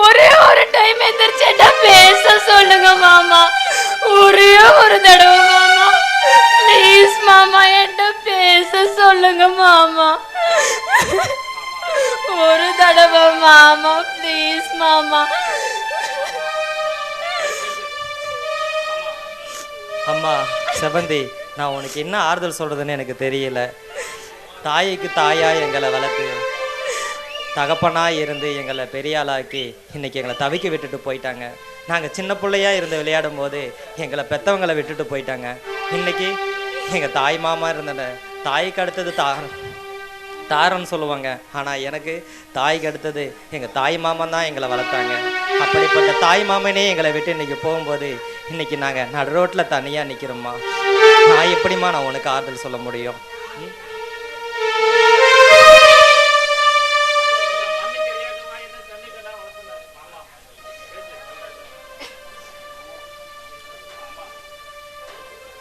[SPEAKER 1] ஒரே ஒரு டைம் எந்திரிச்சேன்னா பேச சொல்லுங்க மாமா. ஒரே ஒரு தடவை மாமா, ப்ளீஸ் மாமா என்கிட்ட பேச சொல்லுங்க மாமா. ஒரு தடவை மாமா, ப்ளீஸ் மாமா.
[SPEAKER 5] அம்மா செவந்தி, நான் உனக்கு என்ன ஆறுதல் சொல்றதுன்னு எனக்கு தெரியல. தாய்க்கு தாயா எங்களை வளர்த்து தகப்பனா இருந்து எங்களை பெரிய ஆளாக்கி இன்னைக்கு எங்களை தவிக்க விட்டுட்டு போயிட்டாங்க. நாங்கள் சின்ன பிள்ளையா இருந்து விளையாடும் போது எங்களை பெற்றவங்களை விட்டுட்டு போயிட்டாங்க. இன்னைக்கு எங்கள் தாய் மாமா இருந்த தாய்க்கு அடுத்தது தாரன்னு சொல்லுவாங்க. ஆனால் எனக்கு தாய்க்கு அடுத்தது எங்கள் தாய் மாமன் தான் எங்களை வளர்த்தாங்க. அப்படிப்பட்ட தாய் மாமனே எங்களை விட்டு இன்னைக்கு போகும்போது இன்னைக்கு நாங்கள் நடு ரோட்டில் தனியாக நிற்கிறோம்மா. நான் எப்படிம்மா நான் உனக்கு ஆறுதல் சொல்ல முடியும்?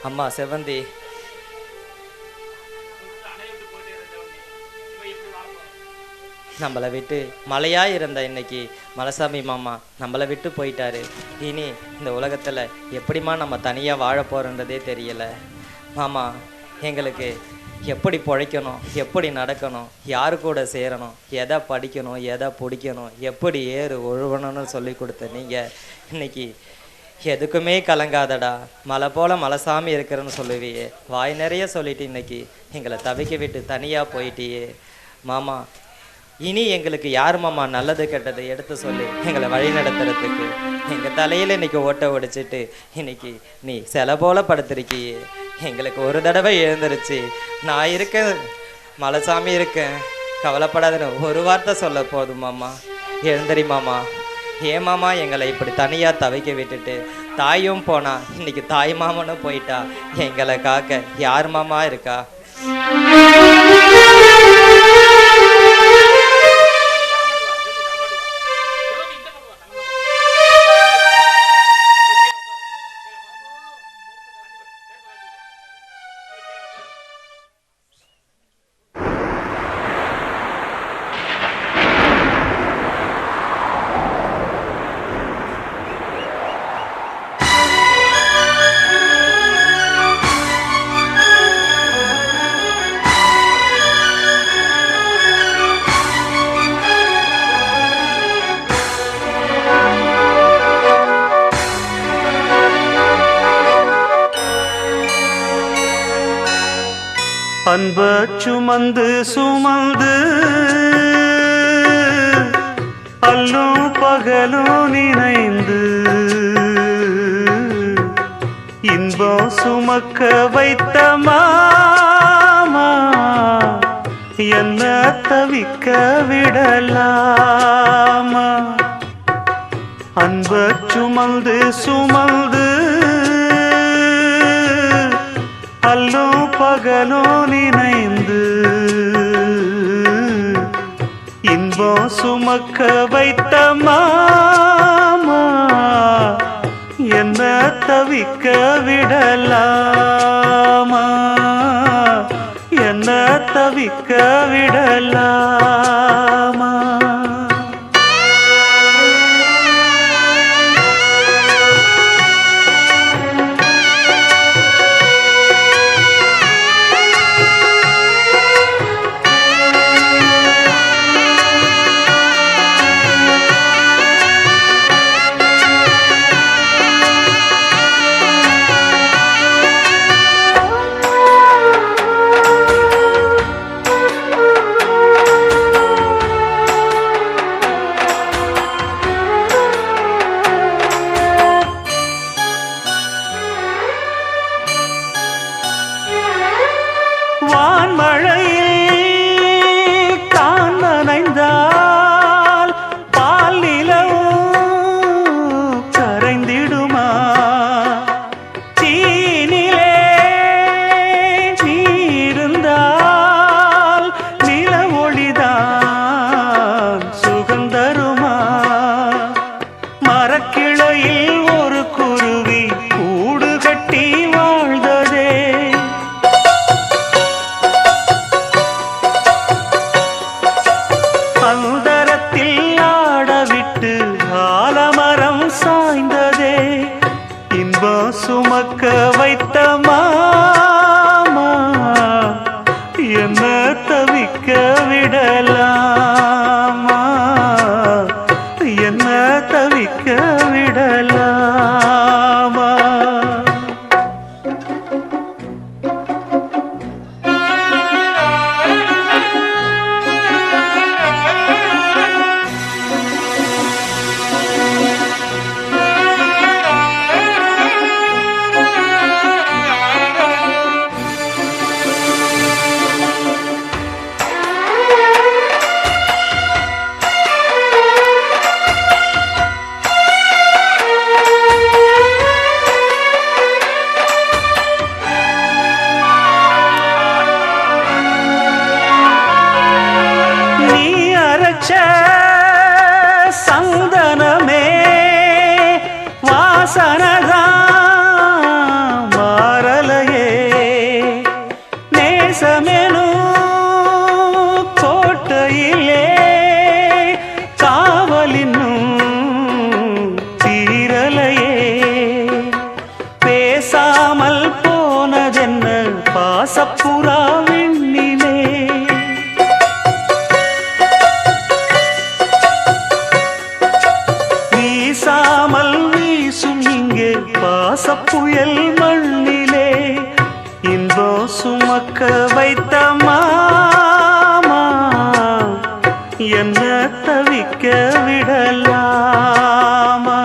[SPEAKER 5] அம்மா செவந்தி, நம்மளை விட்டு மலையா இருந்த இன்னைக்கு மலைசாமி மாமா நம்மளை விட்டு போயிட்டாரு. இனி இந்த உலகத்தில் எப்படிம்மா நம்ம தனியாக வாழ போகிறன்றதே தெரியல. மாமா, எங்களுக்கு எப்படி பிழைக்கணும், எப்படி நடக்கணும், யாரு கூட சேரணும், எதை படிக்கணும், எதை பிடிக்கணும், எப்படி ஏறு ஒழுவணும்னு சொல்லி கொடுத்த நீங்கள் இன்னைக்கு எதுக்குமே கலங்காதடா, மலை போல மலைசாமி இருக்கிறேன்னு சொல்லுவியே, வாய் நிறைய சொல்லிட்டு இன்னைக்கு எங்களை தவிக்க விட்டு தனியாக போயிட்டியே. மாமா, இனி எங்களுக்கு யார் மாமா நல்லது கெட்டது எடுத்து சொல்லி எங்களை வழி நடத்துறதுக்கு? எங்கள் தலையில் இன்னைக்கு ஓட்ட உடைச்சிட்டு இன்னைக்கு நீ சிலை போல படுத்திருக்கியே. எங்களுக்கு ஒரு தடவை எழுந்துருச்சு, நான் இருக்கேன், மலைசாமி இருக்கேன், கவலைப்படாதுன்னு ஒரு வார்த்தை சொல்ல போதும் மாமா. எழுந்தரி மாமா. ஏன் மாமா எங்களை இப்படி தனியாக தவிக்க விட்டுட்டு தாயும் போனா, இன்னைக்கு தாய் மாமனும் போயிட்டா, எங்களை காக்க யார் மாமா இருக்கா?
[SPEAKER 3] அன்ப சுமந்து சுமந்து அல்லும் பகலும் நினைந்து இன்பம் சுமக்க வைத்த மாமா என்ன தவிக்க விடலாமா? அன்ப சுமந்து சுமந்து அல்லும் பகலும் நினைந்து இன்பம் சுமக்க வைத்த மாமா என்ன தவிக்க விடலாமா? என்ன தவிக்க விடலாமா? சுமக்க வைத்த மாமா என்ன தவிக்க விடலாமா? என்ன தவிக்க விடலாமா? நேசமெனும் கோட்டையிலே காவலினும் தீரலையே பேசாமல் போனதென்ன பாசப்புறா விண்ணிலே வீசாமல் வீசும் இங்கே பாசப்புயல் மண்ணிலே இன்பம் சுமக்க வைத்த மாமா என்ன தவிக்க விடலாமா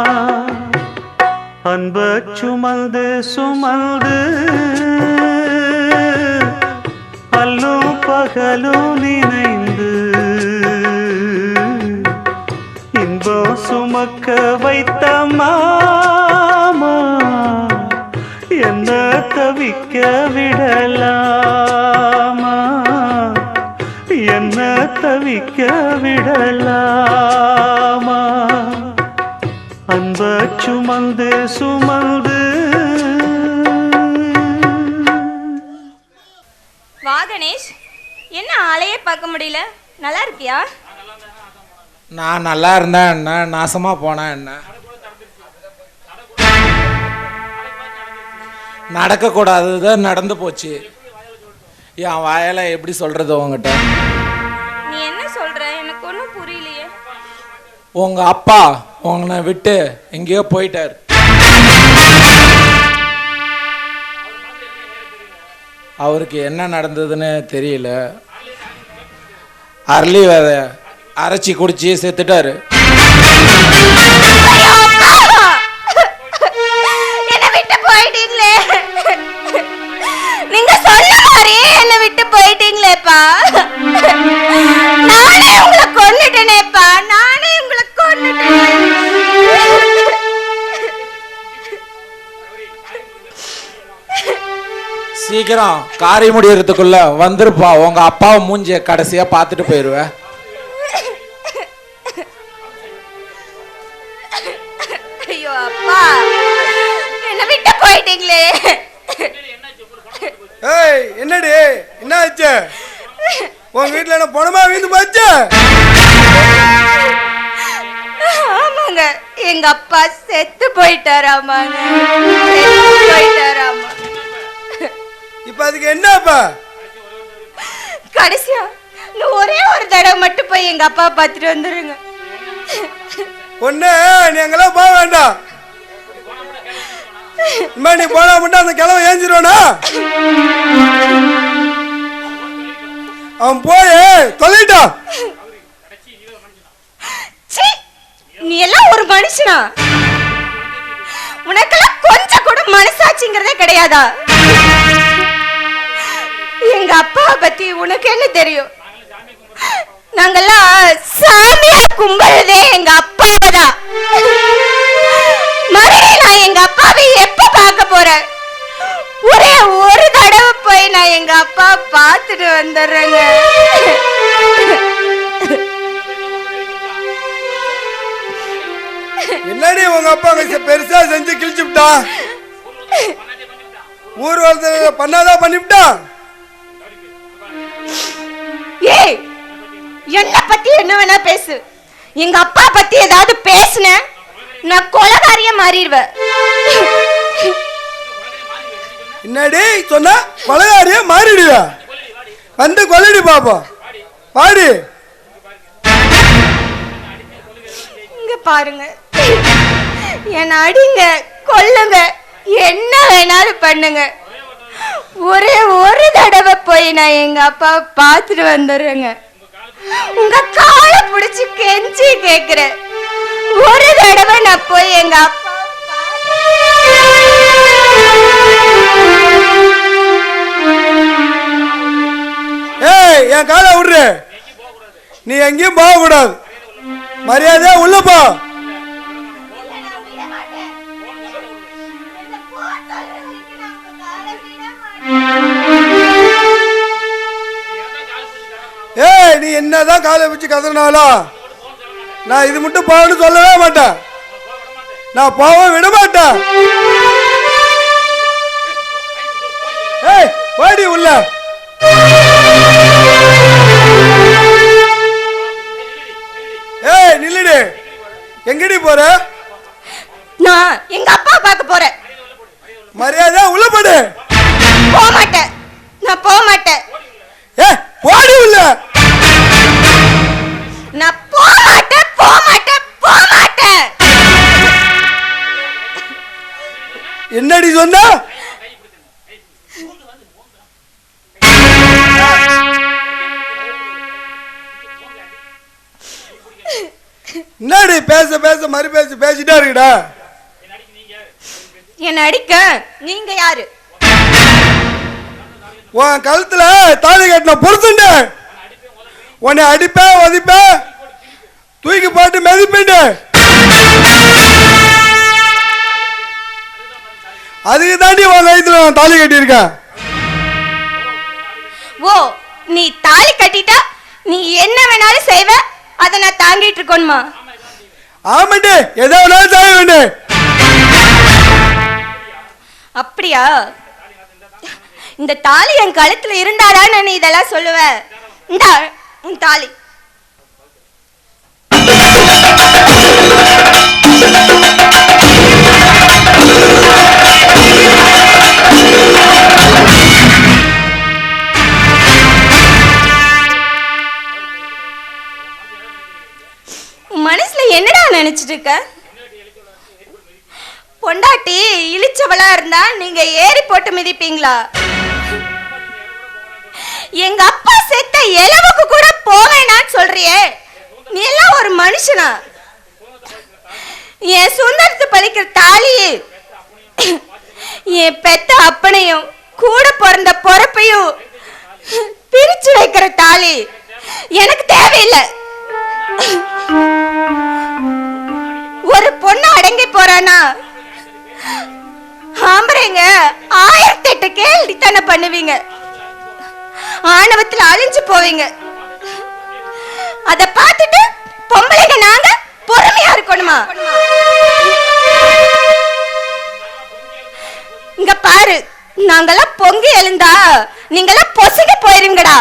[SPEAKER 3] அன்ப சுமந்து சுமந்து அல்லும் பகலும் நினைந்து இன்பம் சுமக்க வைத்த மாமா என்ன தவிக்க விடலாமா என்ன தவிக்க விடலாமா அன்ப சுமந்து சுமந்து
[SPEAKER 8] வா கணேஷ், என்ன ஆளையே பார்க்க முடியல, நல்லா இருக்கியா?
[SPEAKER 14] நான் நல்லா இருந்தேன் என்ன, நாசமா போனேன் என்ன, நடக்கக்கூடாதது நடந்து போச்சு. என் வாயால எப்படி சொல்றது உங்ககிட்ட?
[SPEAKER 8] நீ என்ன சொல்ற, எனக்கு ஒன்றும் புரியலையே.
[SPEAKER 14] உங்க அப்பா உங்களை விட்டு எங்கேயோ போயிட்டார். அவருக்கு என்ன நடந்ததுன்னு தெரியல. அரளி விதை அரைச்சி குடிச்சு செத்துட்டாரு.
[SPEAKER 8] என்ன விட்டு போயிட்டீங்களே, நீங்க சொன்ன மாதிரியே என்ன விட்டு போயிட்டீங்களேப்பா. நானே உங்களை கொன்னுட்டேனேப்பா, நானே உங்களை கொன்னுட்டேன்.
[SPEAKER 14] சீக்கிரம் காரி முடியறதுக்குள்ள வந்துருப்பா. உங்க அப்பாவை மூஞ்சிய கடைசியா பார்த்துட்டு போயிருவேன்.
[SPEAKER 8] ஐயோ அப்பா, என்ன விட்டு போயிட்டீங்களே.
[SPEAKER 2] ஏய் என்னடி என்ன ஆச்சு? உங்க வீட்டுல என்ன பணமா வீந்து போச்சு?
[SPEAKER 8] ஆமாங்க, எங்க அப்பா செத்து போயிட்டாராமாங்க, செத்து போயிட்டாராமா.
[SPEAKER 2] இப்ப அதுக்கு என்னப்பா?
[SPEAKER 8] கடைசியா இந்த ஒரே ஒரு தடவை மட்டும் போய் எங்க அப்பா பார்த்துட்டு வந்துருங்க.
[SPEAKER 2] பொண்ணு நீ எங்கெல்லாம் போக வேண்டாம். இனிமே நீ போனா மட்டும் அந்த கிழமை ஏஞ்சிருவானா? அவன் போய் தொலைட்டான்.
[SPEAKER 8] நீ எல்லாம் ஒரு மனுஷனா? உனக்கெல்லாம் கொஞ்சம் கூட மனசாட்சிங்கிறதே கிடையாதா? எங்க அப்பாவை பத்தி உனக்கு என்ன தெரியும்? நாங்கெல்லாம் சாமியா கும்பிடுறதே எங்க அப்பாவை தான். மறுபடியும் நான் எங்க அப்பாவை எப்ப பார்க்க போறேன்? ஒரே ஒரு தடவை போய் நான் எங்க அப்பா பார்த்துட்டு வந்துடுறேங்க.
[SPEAKER 2] என்னடி உங்க அப்பா பெருசா செஞ்சு கிழிச்சுட்டா? ஊர் வளர்த்து பண்ணாதான் பண்ணிவிட்டா.
[SPEAKER 8] ஏய், என்ன பத்தி என்ன வேணா பேசு, எங்க அப்பா பத்தி ஏதாவது பேசுன நான் கொலைகாரிய மாறிடுவேன்.
[SPEAKER 2] என்னடி சொன்னா? கொலைகாரிய மாறிடுவா? வந்து கொல்லடி பாப்போம், பாடி.
[SPEAKER 8] இங்க பாருங்க, என்ன அடிங்க, கொல்லுங்க, என்ன வேணாலும் பண்ணுங்க. ஒரே ஒரு தடவை போய் நான் எங்க அப்பா பார்த்துட்டு வந்துடுறேங்க. உங்க காலை பிடிச்சு கெஞ்சி கேக்குறேன், ஒரு தடவை நான் போய் எங்க அப்பா.
[SPEAKER 2] ஏய் என் காலை விடுற, நீ எங்கேயும் போக கூடாது, மரியாதையா உள்ள போ. ஏய் நீ என்னதான் காலை வச்சு கதறினாலும் நான் இது மட்டும் போகணும்னு சொல்லவே மாட்டேன். நான் போக விட மாட்டேன். ஏய் வாடி உள்ள. எங்கடி போற?
[SPEAKER 8] நான் எங்க அப்பா பார்க்க போறேன்.
[SPEAKER 2] மரியாதை உள்ள போடு.
[SPEAKER 8] போக மாட்டேன், நான் போக மாட்டேன்.
[SPEAKER 2] ஏ போடி உள்ள.
[SPEAKER 8] நான் போக மாட்டேன், போக மாட்டேன், போக மாட்டேன்.
[SPEAKER 2] என்னடி சொன்ன? என்னடி பேச பேச மறு பேசிட்டே இருக்குடா.
[SPEAKER 8] என்ன அடிக்க நீங்க யாரு?
[SPEAKER 2] உன் கழுத்துல தாலி கட்டின புருஷன். உன்னை அடிப்பேன் உதைப்பேன், தூக்கி போட்டு மிதிப்பிட்டு. அதுக்கு தாண்டி உன் கழுத்துல நான் தாலி கட்டியிருக்கேன்.
[SPEAKER 8] ஓ, நீ தாலி கட்டிட்டா நீ என்ன வேணாலும் செய்வ, அதை நான் தாங்கிட்டு இருக்கணுமா?
[SPEAKER 2] ஆமாண்டி, எதோ வேணாலும் செய்ய வேண்டிய.
[SPEAKER 8] அப்படியா? இந்த தாலி என் கழுத்துல இருந்தாடான்னு நீ இதெல்லாம் சொல்லுவ? இந்தா உன் தாலி. மனசுல என்னடா நினைச்சிட்டு இருக்க? பொண்டாட்டி இழிச்சவளா இருந்தா நீங்க ஏறி போட்டு மிதிப்பீங்களா? எங்க அப்பா செத்த எலவுக்கு கூட போவேனான்னு சொல்றியே, நீ எல்லாம் ஒரு மனுஷனா? என் சுந்தரத்து பழிக்கிற தாலி, என் பெத்த அப்பனையும் கூட பிறந்த பொறப்பையும் பிரிச்சு வைக்கிற தாலி எனக்கு தேவையில்லை. ஒரு பொண்ணு அடங்கி போறானா ஆம்பரைங்க 1008 கேள்வித்தனம் பண்ணுவீங்க, ஆணவத்துல அழிஞ்சு போவீங்க. அத பார்த்துட்டு பொம்பளைங்க நாங்க பொறுமையா இருக்கணுமா? இங்க பாரு, நாங்கெல்லாம் பொங்கி எழுந்தா நீங்கெல்லாம் பொசுங்க போயிருங்கடா.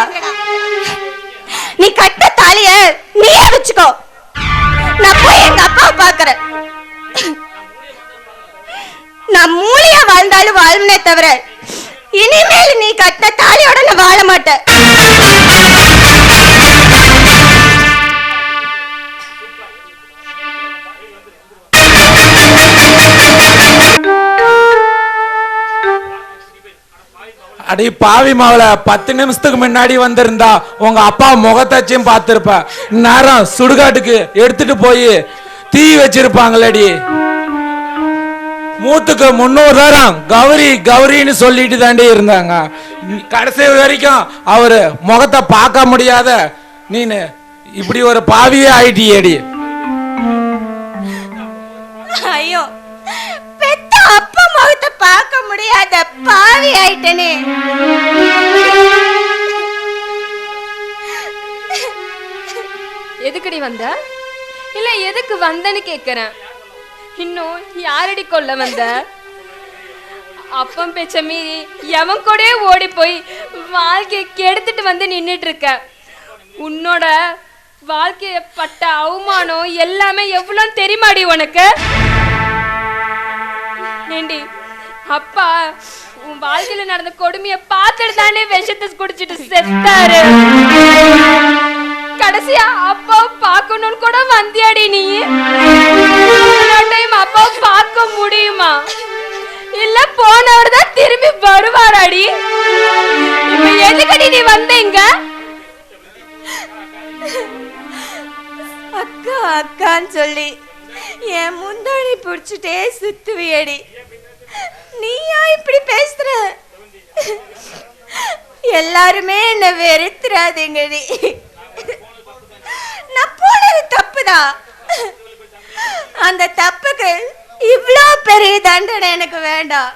[SPEAKER 8] நீ கட்ட தாலிய நீயே வச்சுக்கோ, நான் போய் எங்க அப்பாவை பாக்குறேன். நான் மூலியா வாழ்ந்தாலும் வாழ்வனே தவிர இனிமேல் நீ கட்ட தாலியோட நான் வாழ மாட்டேன்.
[SPEAKER 14] அடி பாவி மவள, 10 நிமிஷத்துக்கு முன்னாடி வந்திருந்தா உங்க அப்பா முகத்தாச்சும் பார்த்திருப்ப. நேரம் சுடுகாட்டுக்கு எடுத்துட்டு போய் தீ வச்சிருப்பாங்களடி. மூத்துக்கு 300 தரம் கௌரி கௌரின்னு சொல்லிட்டு தாண்டி இருந்தாங்க. கடைசி வரைக்கும் அவரு முகத்தை பார்க்க முடியாத நீனு இப்படி ஒரு பாவியே ஆயிட்டியேடி.
[SPEAKER 8] ஐயோ, பெத்த அப்பா முகத்தை பார்க்க முடியாத பாவி ஆயிட்டனே.
[SPEAKER 1] எதுக்குடி வந்த? இல்ல எதுக்கு வந்தன்னு கேக்குறேன். இன்னும் யாரடி கொல்ல வந்த? அப்பம் பேச்ச மீறி எவன் கூட ஓடி போய் வாழ்க்கையை கெடுத்துட்டு வந்து நின்னுட்டு இருக்க. உன்னோட வாழ்க்கைய பட்ட அவமானம் எல்லாமே எவ்வளவு தெரியுமாடி உனக்கு? ஏண்டி அப்பா உன் வாழ்க்கையில நடந்த கொடுமைய பார்த்துட்டு தானே விஷத்தை குடிச்சிட்டு செத்தாரு. கடைசியா அப்பாவை பார்க்கணும்னு கூட வந்தியாடி நீ? டைம் அப்பாவை பார்க்க முடியுமா? இல்ல போனவர் தான் திரும்பி வருவாராடி? இப்ப எதுக்கடி நீ வந்தீங்க?
[SPEAKER 8] அக்கா அக்கான்னு சொல்லி என் முந்தாணி பிடிச்சிட்டே சுத்துவியடி. நீயா இப்படி பேசுற? எல்லாருமே என்ன வெறுத்துறாதீங்கடி. நான் போனது தப்புதான். அந்த தப்புக்கு இவ்வளோ பெரிய தண்டனை எனக்கு வேண்டாம்.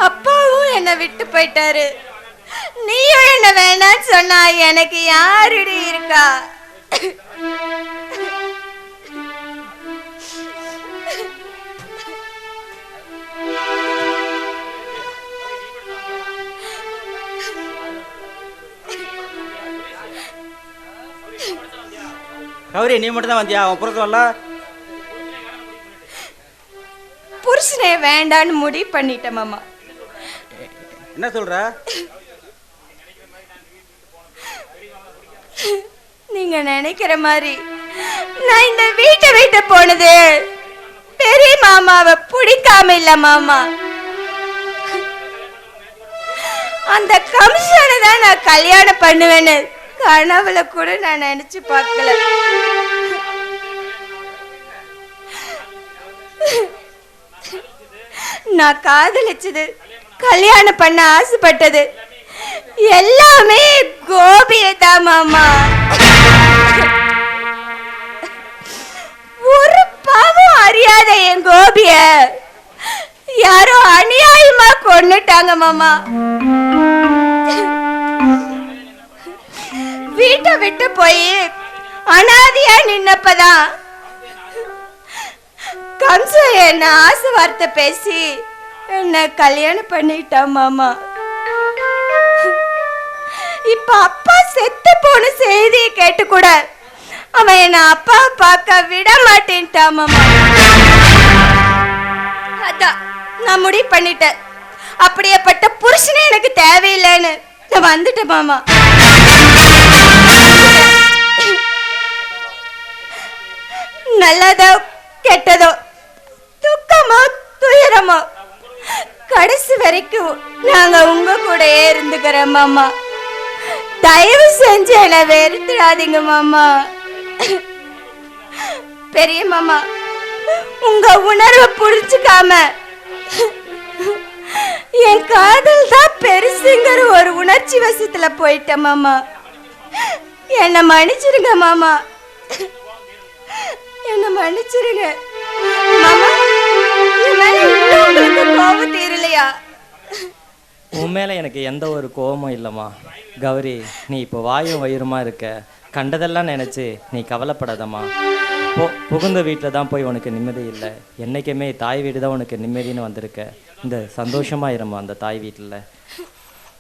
[SPEAKER 8] அப்பாவும் என்னை விட்டு போயிட்டாரு. நீயும் என்ன வேணான்னு சொன்னா எனக்கு யாருடி இருக்கா?
[SPEAKER 6] கௌரி நீ மட்டும் தான் வந்தியா? அவன் புறத்து வரல.
[SPEAKER 8] புருஷனே வேண்டான்னு முடிவு பண்ணிட்டேன் மாமா.
[SPEAKER 6] என்ன சொல்ற?
[SPEAKER 8] நீங்க நினைக்கிற மாதிரி நான் இந்த வீட்டை விட்டு போனது பெரிய மாமாவை பிடிக்காம இல்ல மாமா. அந்த கமிஷனை தான் நான் கல்யாணம் பண்ணுவேன்னு கனவுல கூட நான் நினைச்சு பார்க்கல. நான் காதலிச்சது, கல்யாணம் பண்ண ஆசைப்பட்டது எல்லாமே கோபியை தான் மாமா. ஒரு பாவம் அறியாத என் கோபிய யாரோ அநியாயமா கொன்னுட்டாங்க மாமா. வீட்டை விட்டு போய் அனாதையா நின்னப்பதான் கம்சன் என்ன ஆசை வார்த்தை பேசி என்ன கல்யாணம் பண்ணிட்டான் மாமா. இப்ப அப்பா செத்து போன செய்தியை கேட்டு கூட அவன் என்ன அப்பா பார்க்க விட மாட்டேன்ட்டான் மாமா. அதான் நான் முடிவு பண்ணிட்டேன், அப்படியேப்பட்ட புருஷனே எனக்கு தேவையில்லைன்னு நான் வந்துட்டேன் மாமா. நல்லதோ கெட்டதோ, துக்கமோ துயரமோ, கடைசி வரைக்கும் நாங்க உங்க கூடயே இருந்துக்கிறோம் மாமா. தயவு செஞ்சு என்ன வெறுத்துடாதீங்க மாமா. பெரிய மாமா, உங்க உணர்வை புரிஞ்சுக்காம என் காதல் தான் பெருசுங்கிற ஒரு உணர்ச்சி வசத்துல போயிட்டேன் மாமா. என்ன மன்னிச்சிருங்க மாமா, என்ன மன்னிச்சிருங்க மாமா. என் மேல இன்னும் உங்களுக்கு கோபம் தீரலையா?
[SPEAKER 5] உன் மேலே எனக்கு எந்த ஒரு கோபமும் இல்லைம்மா. கௌரி, நீ இப்போ வாயும் வயிறுமா இருக்க, கண்டதெல்லாம் நினச்சி நீ கவலைப்படாதம்மா. புகுந்த வீட்டில் தான் போய் உனக்கு நிம்மதி இல்லை. என்றைக்குமே தாய் வீடு தான் உனக்கு நிம்மதின்னு வந்திருக்க. இந்த சந்தோஷமாக இருமா அந்த தாய் வீட்டில்.